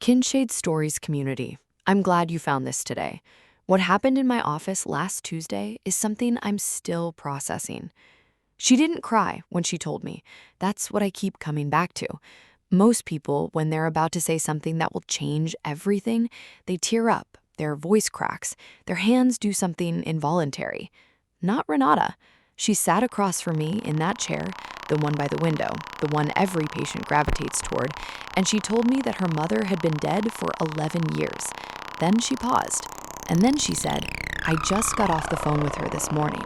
Kinshade Stories community. I'm glad you found this today. What happened in my office last Tuesday is something I'm still processing. She didn't cry when she told me. That's what I keep coming back to. Most people, when they're about to say something that will change everything, they tear up, their voice cracks, their hands do something involuntary. Not Ranata. She sat across from me in that chair, the one by the window, the one every patient gravitates toward, and she told me that her mother had been dead for 11 years. Then she paused, and then she said, "I just got off the phone with her this morning."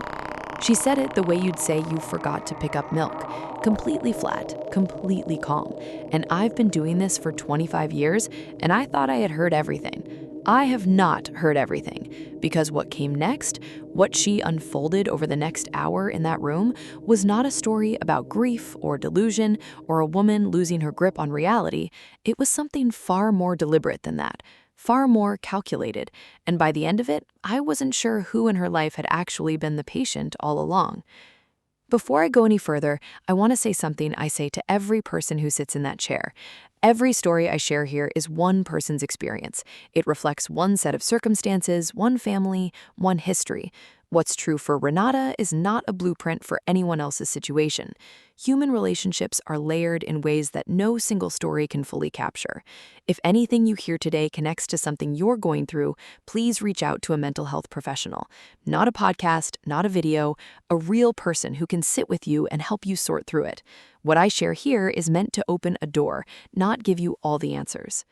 She said it the way you'd say you forgot to pick up milk, completely flat, completely calm. And I've been doing this for 25 years, and I thought I had heard everything. I have not heard everything, because what came next, what she unfolded over the next hour in that room, was not a story about grief or delusion or a woman losing her grip on reality. It was something far more deliberate than that, far more calculated, and by the end of it, I wasn't sure who in her life had actually been the patient all along. Before I go any further, I want to say something I say to every person who sits in that chair. Every story I share here is one person's experience. It reflects one set of circumstances, one family, one history. What's true for Ranata is not a blueprint for anyone else's situation. Human relationships are layered in ways that no single story can fully capture. If anything you hear today connects to something you're going through, please reach out to a mental health professional. Not a podcast, not a video, a real person who can sit with you and help you sort through it. What I share here is meant to open a door, not give you all the answers.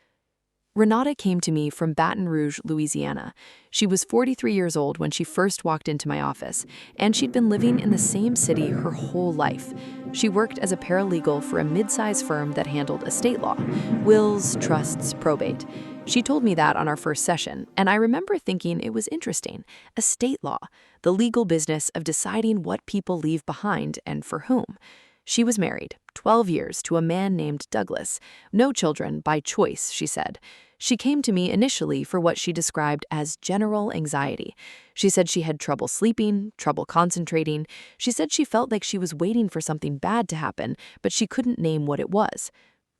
Ranata came to me from Baton Rouge, Louisiana. She was 43 years old when she first walked into my office, and she'd been living in the same city her whole life. She worked as a paralegal for a mid-sized firm that handled estate law, wills, trusts, probate. She told me that on our first session, and I remember thinking it was interesting. Estate law, the legal business of deciding what people leave behind and for whom. She was married, 12 years, to a man named Douglas. No children, by choice, she said. She came to me initially for what she described as general anxiety. She said she had trouble sleeping, trouble concentrating. She said she felt like she was waiting for something bad to happen, but she couldn't name what it was.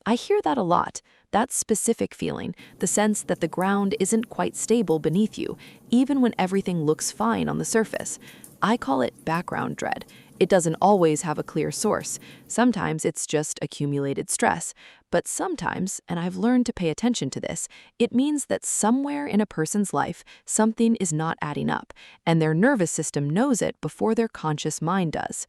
I hear that a lot, that specific feeling, the sense that the ground isn't quite stable beneath you, even when everything looks fine on the surface. I call it background dread. It doesn't always have a clear source. Sometimes it's just accumulated stress. But sometimes, and I've learned to pay attention to this, it means that somewhere in a person's life, something is not adding up, and their nervous system knows it before their conscious mind does.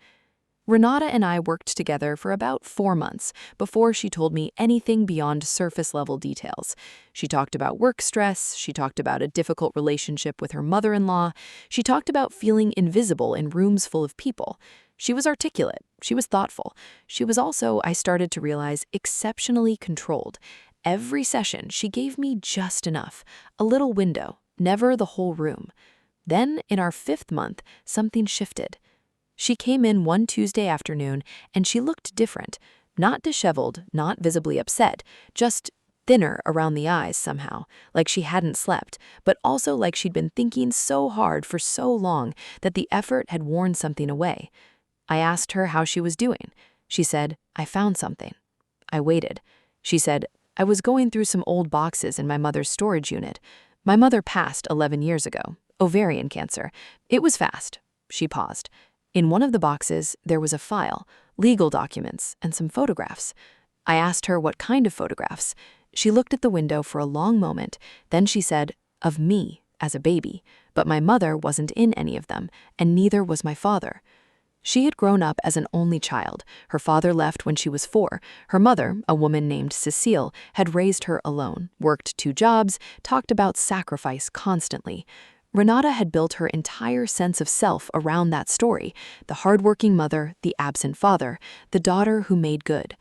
Ranata and I worked together for about 4 months before she told me anything beyond surface-level details. She talked about work stress, she talked about a difficult relationship with her mother-in-law, she talked about feeling invisible in rooms full of people. She was articulate, she was thoughtful. She was also, I started to realize, exceptionally controlled. Every session, she gave me just enough, a little window, never the whole room. Then, in our 5th month, something shifted. She came in one Tuesday afternoon, and she looked different. Not disheveled, not visibly upset, just thinner around the eyes somehow, like she hadn't slept, but also like she'd been thinking so hard for so long that the effort had worn something away. I asked her how she was doing. She said, "I found something." I waited. She said, "I was going through some old boxes in my mother's storage unit. My mother passed 11 years ago, ovarian cancer. It was fast." She paused. In one of the boxes, there was a file, legal documents, and some photographs. I asked her what kind of photographs. She looked at the window for a long moment, then she said, "Of me, as a baby, but my mother wasn't in any of them, and neither was my father." She had grown up as an only child. Her father left when she was 4. Her mother, a woman named Cecile, had raised her alone, worked 2 jobs, talked about sacrifice constantly. Ranata had built her entire sense of self around that story, the hardworking mother, the absent father, the daughter who made good.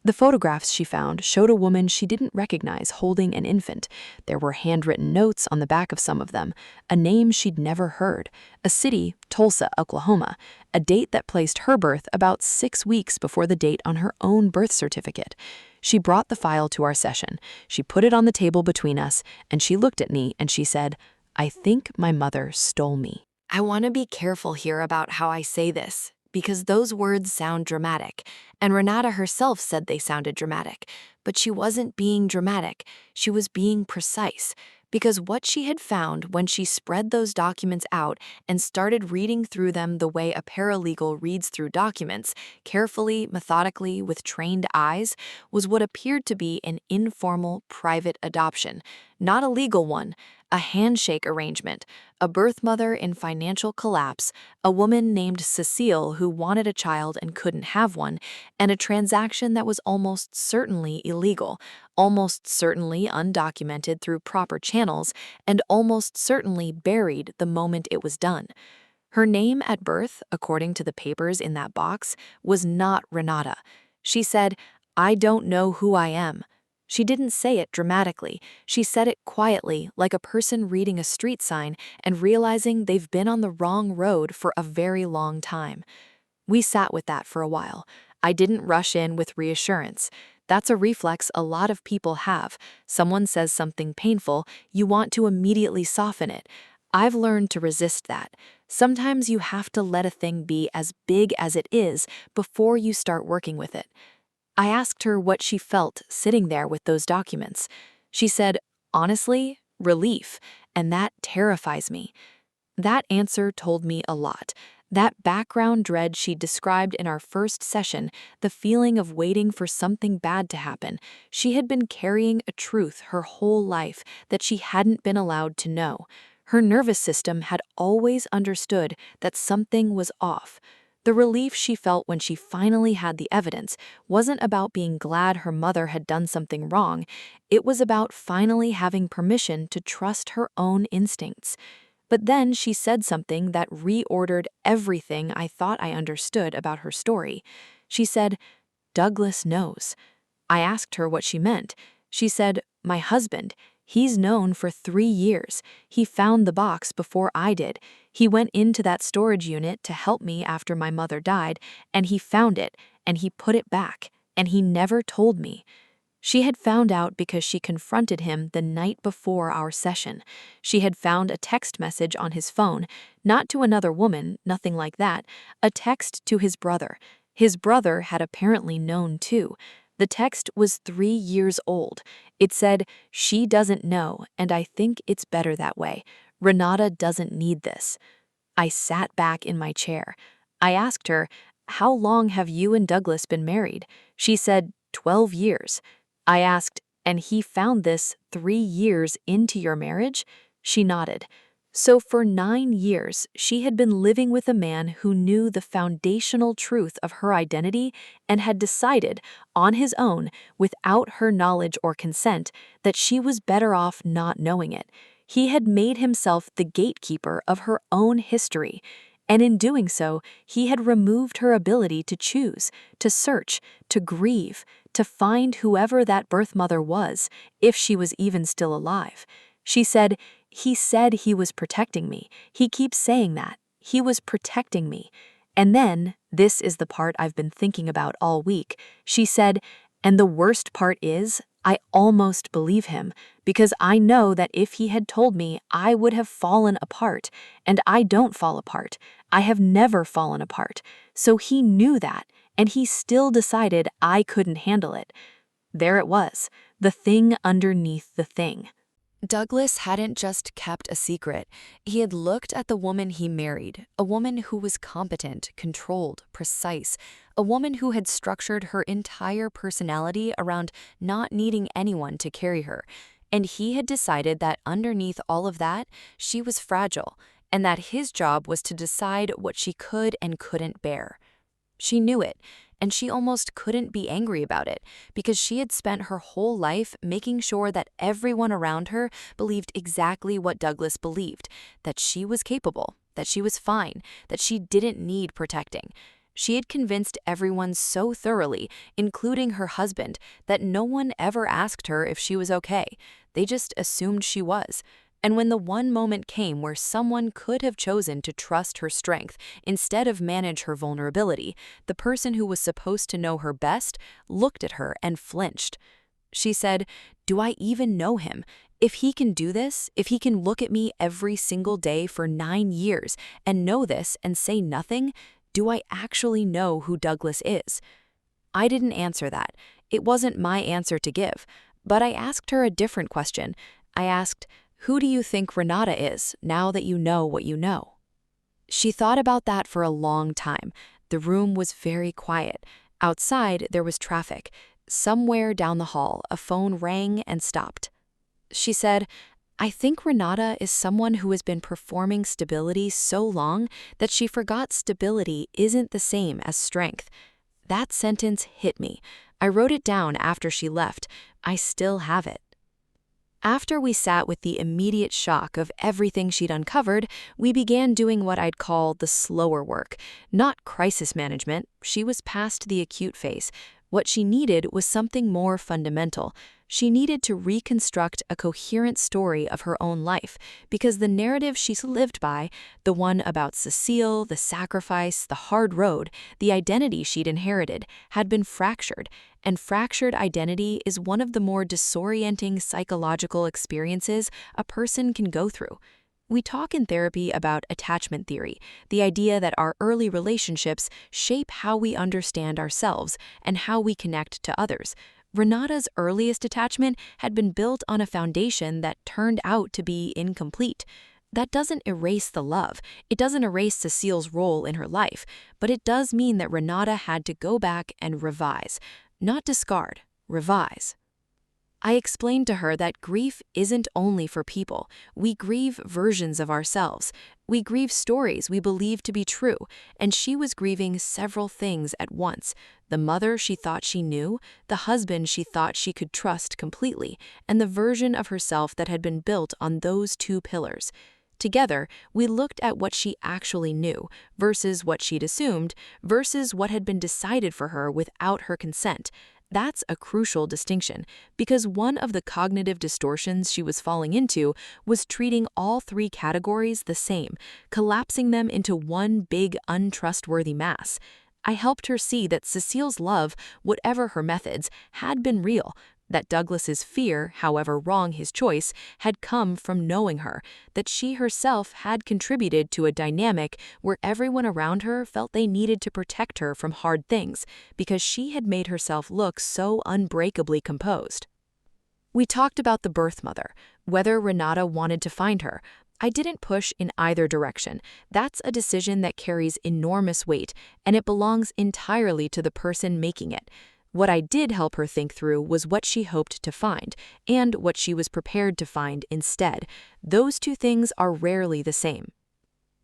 The photographs she found showed a woman she didn't recognize holding an infant. There were handwritten notes on the back of some of them, a name she'd never heard, a city, Tulsa, Oklahoma, a date that placed her birth about 6 weeks before the date on her own birth certificate. She brought the file to our session. She put it on the table between us, and she looked at me and she said, "I think my mother stole me." I want to be careful here about how I say this, because those words sound dramatic, and Renata herself said they sounded dramatic. But she wasn't being dramatic, she was being precise. Because what she had found when she spread those documents out and started reading through them the way a paralegal reads through documents, carefully, methodically, with trained eyes, was what appeared to be an informal, private adoption. Not a legal one, a handshake arrangement, a birth mother in financial collapse, a woman named Cecile who wanted a child and couldn't have one, and a transaction that was almost certainly illegal, almost certainly undocumented through proper channels, and almost certainly buried the moment it was done. Her name at birth, according to the papers in that box, was not Ranata. She said, "I don't know who I am." She didn't say it dramatically. She said it quietly, like a person reading a street sign and realizing they've been on the wrong road for a very long time. We sat with that for a while. I didn't rush in with reassurance. That's a reflex a lot of people have. Someone says something painful, you want to immediately soften it. I've learned to resist that. Sometimes you have to let a thing be as big as it is before you start working with it. I asked her what she felt sitting there with those documents. She said, honestly, relief, and that terrifies me. That answer told me a lot. That background dread she described in our first session, the feeling of waiting for something bad to happen, she had been carrying a truth her whole life that she hadn't been allowed to know. Her nervous system had always understood that something was off. The relief she felt when she finally had the evidence wasn't about being glad her mother had done something wrong. It was about finally having permission to trust her own instincts. But then she said something that reordered everything I thought I understood about her story. She said, "Douglas knows." I asked her what she meant. She said, "My husband. He's known for 3 years. He found the box before I did. He went into that storage unit to help me after my mother died, and he found it, and he put it back, and he never told me." She had found out because she confronted him the night before our session. She had found a text message on his phone, not to another woman, nothing like that, a text to his brother. His brother had apparently known too. The text was 3 years old. It said, "She doesn't know, and I think it's better that way. Renata doesn't need this." I sat back in my chair. I asked her, "How long have you and Douglas been married?" She said, 12 years. I asked, "And he found this 3 years into your marriage?" She nodded. So for 9 years, she had been living with a man who knew the foundational truth of her identity and had decided, on his own, without her knowledge or consent, that she was better off not knowing it. He had made himself the gatekeeper of her own history, and in doing so, he had removed her ability to choose, to search, to grieve, to find whoever that birth mother was, if she was even still alive. She said, "He said he was protecting me. He keeps saying that. He was protecting me." And then, this is the part I've been thinking about all week, she said, "And the worst part is, I almost believe him, because I know that if he had told me, I would have fallen apart, and I don't fall apart. I have never fallen apart. So he knew that, and he still decided I couldn't handle it." There it was, the thing underneath the thing. Douglas hadn't just kept a secret. He had looked at the woman he married, a woman who was competent, controlled, precise, a woman who had structured her entire personality around not needing anyone to carry her. And he had decided that underneath all of that, she was fragile, and that his job was to decide what she could and couldn't bear. She knew it, and she almost couldn't be angry about it, because she had spent her whole life making sure that everyone around her believed exactly what Douglas believed, that she was capable, that she was fine, that she didn't need protecting. She had convinced everyone so thoroughly, including her husband, that no one ever asked her if she was okay. They just assumed she was. And when the one moment came where someone could have chosen to trust her strength instead of manage her vulnerability, the person who was supposed to know her best looked at her and flinched. She said, "Do I even know him? If he can do this, if he can look at me every single day for 9 years and know this and say nothing, do I actually know who Douglas is? I didn't answer that. It wasn't my answer to give. But I asked her a different question. I asked, who do you think Renata is, now that you know what you know? She thought about that for a long time. The room was very quiet. Outside, there was traffic. Somewhere down the hall, a phone rang and stopped. She said, I think Renata is someone who has been performing stability so long that she forgot stability isn't the same as strength. That sentence hit me. I wrote it down after she left. I still have it. After we sat with the immediate shock of everything she'd uncovered, we began doing what I'd call the slower work. Not crisis management, she was past the acute phase. What she needed was something more fundamental. She needed to reconstruct a coherent story of her own life, because the narrative she's lived by, the one about Cecile, the sacrifice, the hard road, the identity she'd inherited, had been fractured, and fractured identity is one of the more disorienting psychological experiences a person can go through. We talk in therapy about attachment theory, the idea that our early relationships shape how we understand ourselves and how we connect to others. Renata's earliest attachment had been built on a foundation that turned out to be incomplete. That doesn't erase the love. It doesn't erase Cecile's role in her life, but it does mean that Renata had to go back and revise. Not discard, revise. I explained to her that grief isn't only for people. We grieve versions of ourselves. We grieve stories we believe to be true, and she was grieving several things at once. The mother she thought she knew, the husband she thought she could trust completely, and the version of herself that had been built on those two pillars. Together, we looked at what she actually knew versus what she'd assumed versus what had been decided for her without her consent. That's a crucial distinction, because one of the cognitive distortions she was falling into was treating all three categories the same, collapsing them into one big untrustworthy mass. I helped her see that Cecile's love, whatever her methods, had been real, that Douglas's fear, however wrong his choice, had come from knowing her, that she herself had contributed to a dynamic where everyone around her felt they needed to protect her from hard things, because she had made herself look so unbreakably composed. We talked about the birth mother, whether Renata wanted to find her. I didn't push in either direction. That's a decision that carries enormous weight, and it belongs entirely to the person making it. What I did help her think through was what she hoped to find, and what she was prepared to find instead. Those two things are rarely the same.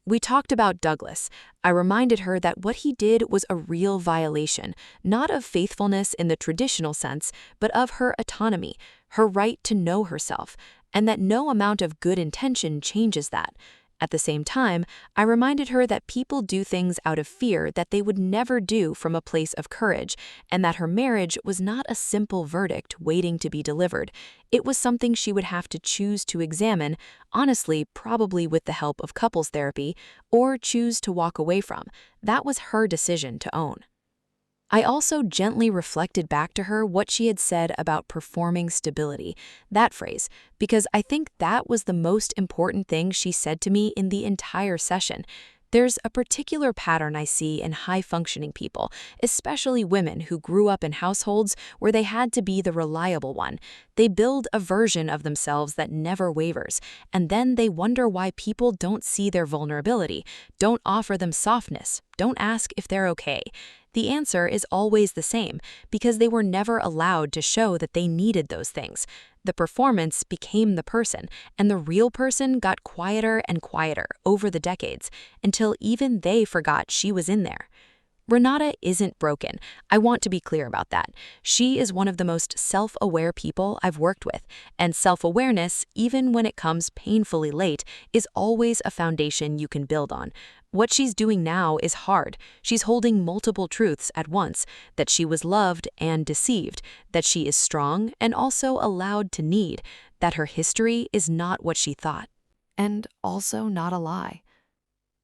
We talked about Douglas. I reminded her that what he did was a real violation, not of faithfulness in the traditional sense, but of her autonomy, her right to know herself, and that no amount of good intention changes that. At the same time, I reminded her that people do things out of fear that they would never do from a place of courage, and that her marriage was not a simple verdict waiting to be delivered. It was something she would have to choose to examine, honestly, probably with the help of couples therapy, or choose to walk away from. That was her decision to own. I also gently reflected back to her what she had said about performing stability, that phrase, because I think that was the most important thing she said to me in the entire session. There's a particular pattern I see in high-functioning people, especially women who grew up in households where they had to be the reliable one. They build a version of themselves that never wavers, and then they wonder why people don't see their vulnerability, don't offer them softness, don't ask if they're okay. The answer is always the same, because they were never allowed to show that they needed those things. The performance became the person, and the real person got quieter and quieter over the decades, until even they forgot she was in there. Renata isn't broken. I want to be clear about that. She is one of the most self-aware people I've worked with, and self-awareness, even when it comes painfully late, is always a foundation you can build on. What she's doing now is hard. She's holding multiple truths at once, that she was loved and deceived, that she is strong and also allowed to need, that her history is not what she thought, and also not a lie.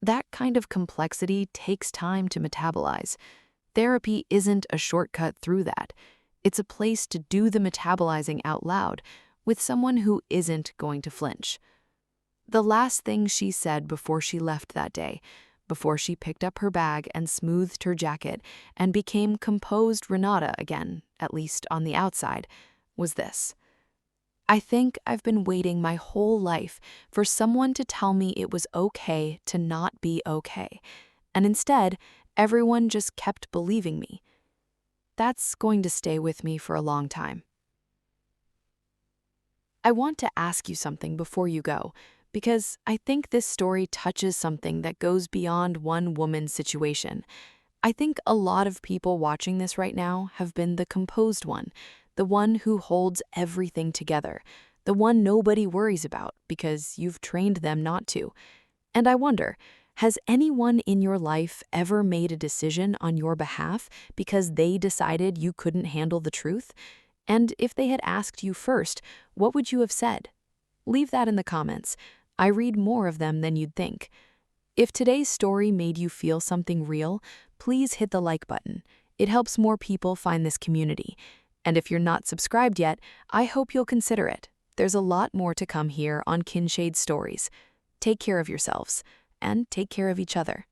That kind of complexity takes time to metabolize. Therapy isn't a shortcut through that. It's a place to do the metabolizing out loud with someone who isn't going to flinch. The last thing she said before she left that day, before she picked up her bag and smoothed her jacket and became composed Ranata again, at least on the outside, was this. I think I've been waiting my whole life for someone to tell me it was okay to not be okay, and instead, everyone just kept believing me. That's going to stay with me for a long time. I want to ask you something before you go, because I think this story touches something that goes beyond one woman's situation. I think a lot of people watching this right now have been the composed one, the one who holds everything together, the one nobody worries about because you've trained them not to. And I wonder, has anyone in your life ever made a decision on your behalf because they decided you couldn't handle the truth? And if they had asked you first, what would you have said? Leave that in the comments. I read more of them than you'd think. If today's story made you feel something real, please hit the like button. It helps more people find this community. And if you're not subscribed yet, I hope you'll consider it. There's a lot more to come here on Kinshade Stories. Take care of yourselves, and take care of each other.